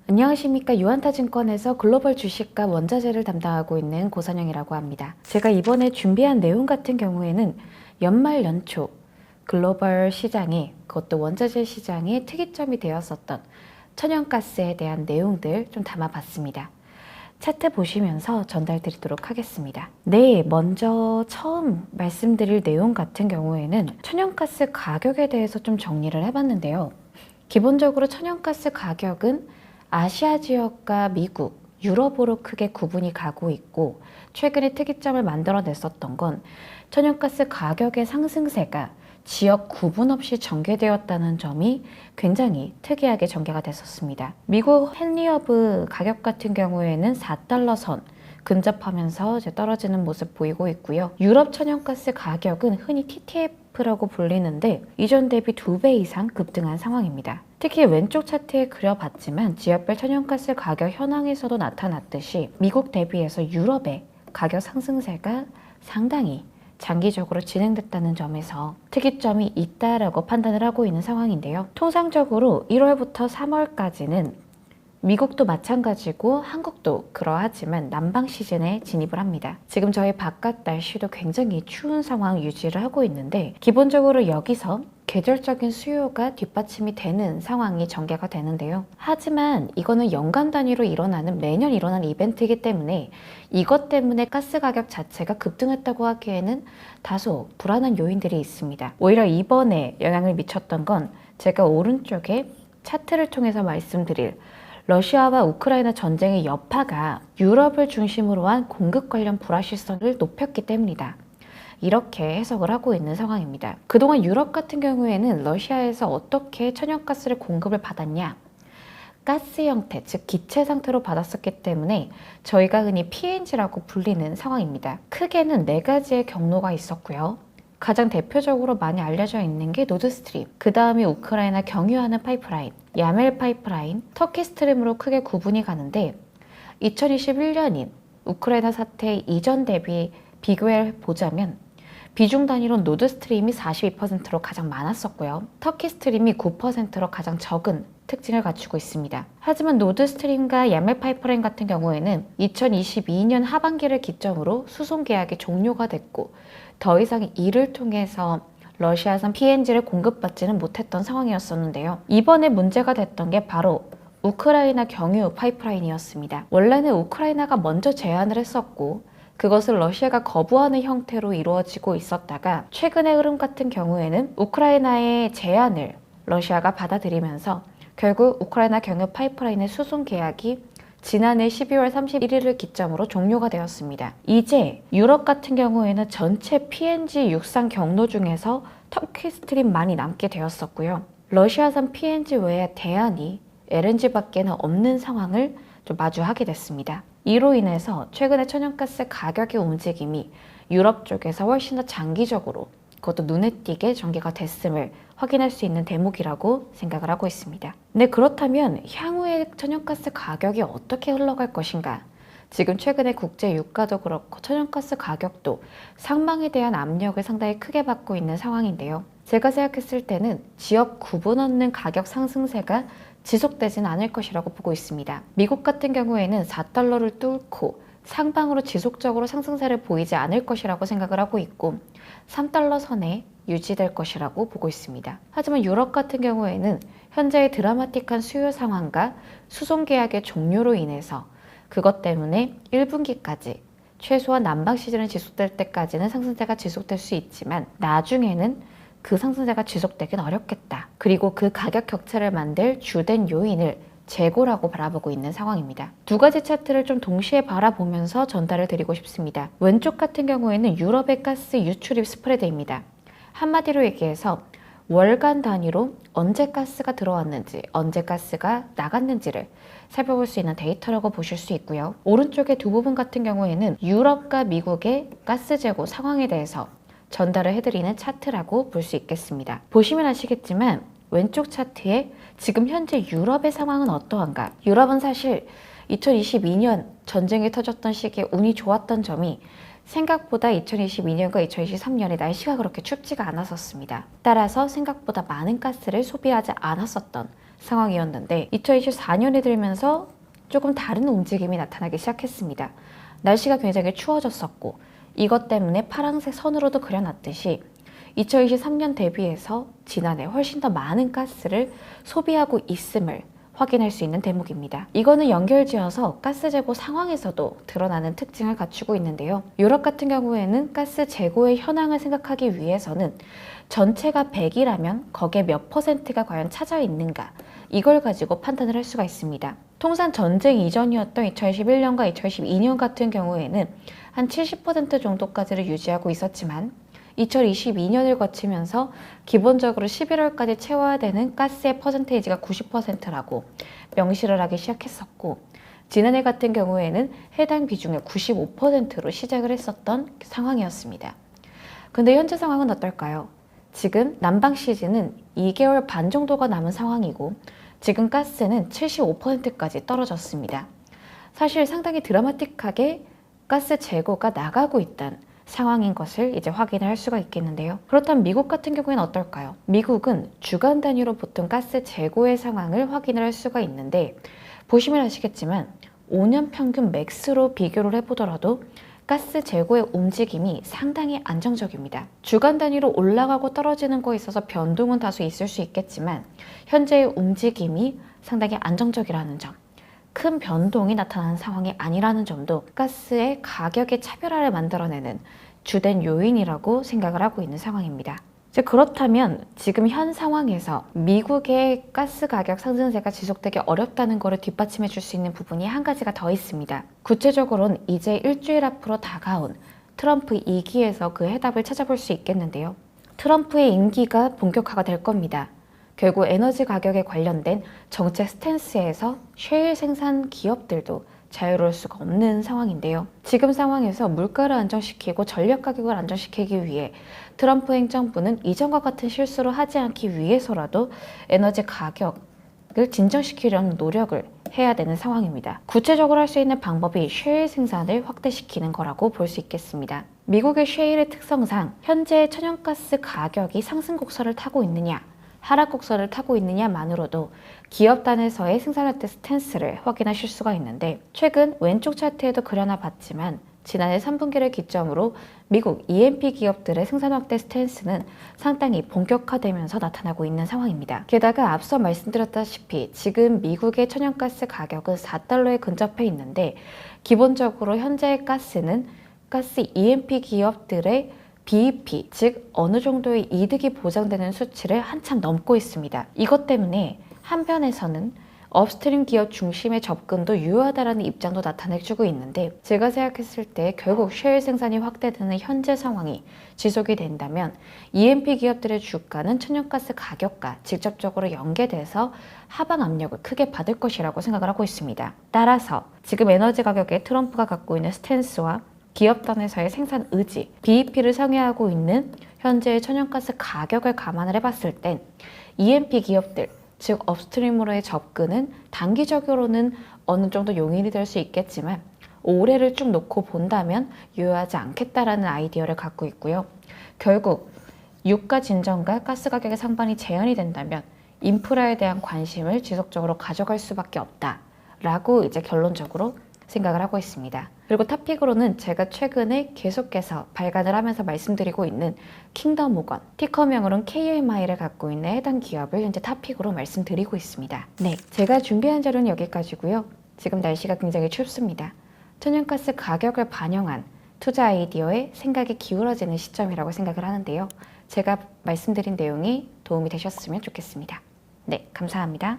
안녕하십니까. 유한타증권에서 글로벌 주식과 원자재를 담당하고 있는 고선영이라고 합니다. 제가 이번에 준비한 내용 같은 경우에는 연말 연초 글로벌 시장에, 그것도 원자재 시장에 특이점이 되었었던 천연가스에 대한 내용들 좀 담아봤습니다. 차트 보시면서 전달 드리도록 하겠습니다. 네, 먼저 처음 말씀드릴 내용 같은 경우에는 천연가스 가격에 대해서 좀 정리를 해봤는데요. 기본적으로 천연가스 가격은 아시아 지역과 미국, 유럽으로 크게 구분이 가고 있고, 최근에 특이점을 만들어냈었던 건 천연가스 가격의 상승세가 지역 구분 없이 전개되었다는 점이 굉장히 특이하게 전개가 됐었습니다. 미국 헨리허브 가격 같은 경우에는 4달러 선 근접하면서 이제 떨어지는 모습 보이고 있고요. 유럽 천연가스 가격은 흔히 TTF라고 불리는데 이전 대비 2배 이상 급등한 상황입니다. 특히 왼쪽 차트에 그려봤지만 지역별 천연가스 가격 현황에서도 나타났듯이 미국 대비해서 유럽의 가격 상승세가 상당히 장기적으로 진행됐다는 점에서 특이점이 있다라고 판단을 하고 있는 상황인데요. 통상적으로 1월부터 3월까지는 미국도 마찬가지고 한국도 그러하지만 난방 시즌에 진입을 합니다. 지금 저희 바깥 날씨도 굉장히 추운 상황 유지를 하고 있는데 기본적으로 여기서 계절적인 수요가 뒷받침이 되는 상황이 전개가 되는데요. 하지만 이거는 연간 단위로 일어나는, 매년 일어나는 이벤트이기 때문에 이것 때문에 가스 가격 자체가 급등했다고 하기에는 다소 불안한 요인들이 있습니다. 오히려 이번에 영향을 미쳤던 건 제가 오른쪽에 차트를 통해서 말씀드릴 러시아와 우크라이나 전쟁의 여파가 유럽을 중심으로 한 공급 관련 불확실성을 높였기 때문이다. 이렇게 해석을 하고 있는 상황입니다. 그동안 유럽 같은 경우에는 러시아에서 어떻게 천연가스를 공급을 받았냐? 가스 형태, 즉 기체 상태로 받았었기 때문에 저희가 흔히 PNG라고 불리는 상황입니다. 크게는 4가지의 경로가 있었고요. 가장 대표적으로 많이 알려져 있는 게 노드스트림, 그 다음에 우크라이나 경유하는 파이프라인, 야멜 파이프라인, 터키 스트림으로 크게 구분이 가는데 2021년인 우크라이나 사태 이전 대비 비교해 보자면 비중 단위로 노드스트림이 42%로 가장 많았었고요. 터키 스트림이 9%로 가장 적은 특징을 갖추고 있습니다. 하지만 노드스트림과 야멜 파이프라인 같은 경우에는 2022년 하반기를 기점으로 수송 계약이 종료가 됐고 더 이상 이를 통해서 러시아산 PNG를 공급받지는 못했던 상황이었었는데요. 이번에 문제가 됐던 게 바로 우크라이나 경유 파이프라인이었습니다. 원래는 우크라이나가 먼저 제안을 했었고 그것을 러시아가 거부하는 형태로 이루어지고 있었다가 최근의 흐름 같은 경우에는 우크라이나의 제안을 러시아가 받아들이면서 결국 우크라이나 경유 파이프라인의 수송 계약이 지난해 12월 31일을 기점으로 종료가 되었습니다. 이제 유럽 같은 경우에는 전체 PNG 육상 경로 중에서 터키 스트림만이 남게 되었었고요. 러시아산 PNG 외에 대안이 LNG밖에는 없는 상황을 좀 마주하게 됐습니다. 이로 인해서 최근에 천연가스 가격의 움직임이 유럽 쪽에서 훨씬 더 장기적으로, 그것도 눈에 띄게 전개가 됐음을 확인할 수 있는 대목이라고 생각을 하고 있습니다. 네, 그렇다면 향후에 천연가스 가격이 어떻게 흘러갈 것인가? 지금 최근에 국제 유가도 그렇고 천연가스 가격도 상방에 대한 압력을 상당히 크게 받고 있는 상황인데요. 제가 생각했을 때는 지역 구분 없는 가격 상승세가 지속되지는 않을 것이라고 보고 있습니다. 미국 같은 경우에는 4달러를 뚫고 상방으로 지속적으로 상승세를 보이지 않을 것이라고 생각을 하고 있고 3달러 선에 유지될 것이라고 보고 있습니다. 하지만 유럽 같은 경우에는 현재의 드라마틱한 수요 상황과 수송 계약의 종료로 인해서 그것 때문에 1분기까지 최소한 난방 시즌이 지속될 때까지는 상승세가 지속될 수 있지만 나중에는 그 상승세가 지속되긴 어렵겠다. 그리고 그 가격 격차를 만들 주된 요인을 재고라고 바라보고 있는 상황입니다. 2가지 차트를 좀 동시에 바라보면서 전달을 드리고 싶습니다. 왼쪽 같은 경우에는 유럽의 가스 유출입 스프레드입니다. 한마디로 얘기해서 월간 단위로 언제 가스가 들어왔는지, 언제 가스가 나갔는지를 살펴볼 수 있는 데이터라고 보실 수 있고요. 오른쪽의 두 부분 같은 경우에는 유럽과 미국의 가스 재고 상황에 대해서 전달을 해드리는 차트라고 볼 수 있겠습니다. 보시면 아시겠지만 왼쪽 차트에 지금 현재 유럽의 상황은 어떠한가? 유럽은 사실 2022년 전쟁이 터졌던 시기에 운이 좋았던 점이 생각보다 2022년과 2023년에 날씨가 그렇게 춥지가 않았었습니다. 따라서 생각보다 많은 가스를 소비하지 않았었던 상황이었는데 2024년에 들면서 조금 다른 움직임이 나타나기 시작했습니다. 날씨가 굉장히 추워졌었고 이것 때문에 파란색 선으로도 그려놨듯이 2023년 대비해서 지난해 훨씬 더 많은 가스를 소비하고 있음을 확인할 수 있는 대목입니다. 이거는 연결지어서 가스 재고 상황에서도 드러나는 특징을 갖추고 있는데요. 유럽 같은 경우에는 가스 재고의 현황을 생각하기 위해서는 전체가 100이라면 거기에 몇 퍼센트가 과연 차져 있는가 이걸 가지고 판단을 할 수가 있습니다. 통상 전쟁 이전이었던 2021년과 2022년 같은 경우에는 한 70% 정도까지를 유지하고 있었지만 2022년을 거치면서 기본적으로 11월까지 채워야 되는 가스의 퍼센테이지가 90%라고 명시를 하기 시작했었고 지난해 같은 경우에는 해당 비중의 95%로 시작을 했었던 상황이었습니다. 근데 현재 상황은 어떨까요? 지금 난방 시즌은 2개월 반 정도가 남은 상황이고 지금 가스는 75%까지 떨어졌습니다. 사실 상당히 드라마틱하게 가스 재고가 나가고 있다는 상황인 것을 이제 확인을 할 수가 있겠는데요. 그렇다면 미국 같은 경우에는 어떨까요? 미국은 주간 단위로 보통 가스 재고의 상황을 확인을 할 수가 있는데 보시면 아시겠지만 5년 평균 맥스로 비교를 해보더라도 가스 재고의 움직임이 상당히 안정적입니다. 주간 단위로 올라가고 떨어지는 거에 있어서 변동은 다소 있을 수 있겠지만 현재의 움직임이 상당히 안정적이라는 점, 큰 변동이 나타나는 상황이 아니라는 점도 가스의 가격의 차별화를 만들어내는 주된 요인이라고 생각을 하고 있는 상황입니다. 그렇다면 지금 현 상황에서 미국의 가스 가격 상승세가 지속되기 어렵다는 것을 뒷받침해 줄 수 있는 부분이 한 가지가 더 있습니다. 구체적으로는 이제 일주일 앞으로 다가온 트럼프 2기에서 그 해답을 찾아볼 수 있겠는데요. 트럼프의 임기가 본격화가 될 겁니다. 결국 에너지 가격에 관련된 정책 스탠스에서 셰일 생산 기업들도 자유로울 수가 없는 상황인데요. 지금 상황에서 물가를 안정시키고 전력 가격을 안정시키기 위해 트럼프 행정부는 이전과 같은 실수를 하지 않기 위해서라도 에너지 가격을 진정시키려는 노력을 해야 되는 상황입니다. 구체적으로 할 수 있는 방법이 셰일 생산을 확대시키는 거라고 볼 수 있겠습니다. 미국의 셰일의 특성상 현재 천연가스 가격이 상승 곡선을 타고 있느냐 하락 곡선을 타고 있느냐만으로도 기업 단에서의 생산활대 스탠스를 확인하실 수가 있는데 최근 왼쪽 차트에도 그려놔 봤지만 지난해 3분기를 기점으로 미국 E&P 기업들의 생산 확대 스탠스는 상당히 본격화되면서 나타나고 있는 상황입니다. 게다가 앞서 말씀드렸다시피 지금 미국의 천연가스 가격은 4달러에 근접해 있는데 기본적으로 현재의 가스는 가스 E&P 기업들의 BEP, 즉 어느 정도의 이득이 보장되는 수치를 한참 넘고 있습니다. 이것 때문에 한편에서는 업스트림 기업 중심의 접근도 유효하다라는 입장도 나타내주고 있는데 제가 생각했을 때 결국 셰일 생산이 확대되는 현재 상황이 지속이 된다면 E&P 기업들의 주가는 천연가스 가격과 직접적으로 연계돼서 하방 압력을 크게 받을 것이라고 생각을 하고 있습니다. 따라서 지금 에너지 가격에 트럼프가 갖고 있는 스탠스와 기업 단에서의 생산 의지, BEP를 상회하고 있는 현재의 천연가스 가격을 감안을 해봤을 땐 E&P 기업들, 즉 업스트림으로의 접근은 단기적으로는 어느 정도 용인이 될 수 있겠지만 올해를 쭉 놓고 본다면 유효하지 않겠다라는 아이디어를 갖고 있고요. 결국 유가 진정과 가스 가격의 상반이 재현이 된다면 인프라에 대한 관심을 지속적으로 가져갈 수밖에 없다라고 이제 결론적으로 생각을 하고 있습니다. 그리고 탑픽으로는 제가 최근에 계속해서 발간을 하면서 말씀드리고 있는 킹덤 오건, 티커명으로는 KMI를 갖고 있는 해당 기업을 현재 탑픽으로 말씀드리고 있습니다. 네, 제가 준비한 자료는 여기까지고요. 지금 날씨가 굉장히 춥습니다. 천연가스 가격을 반영한 투자 아이디어에 생각이 기울어지는 시점이라고 생각을 하는데요. 제가 말씀드린 내용이 도움이 되셨으면 좋겠습니다. 네, 감사합니다.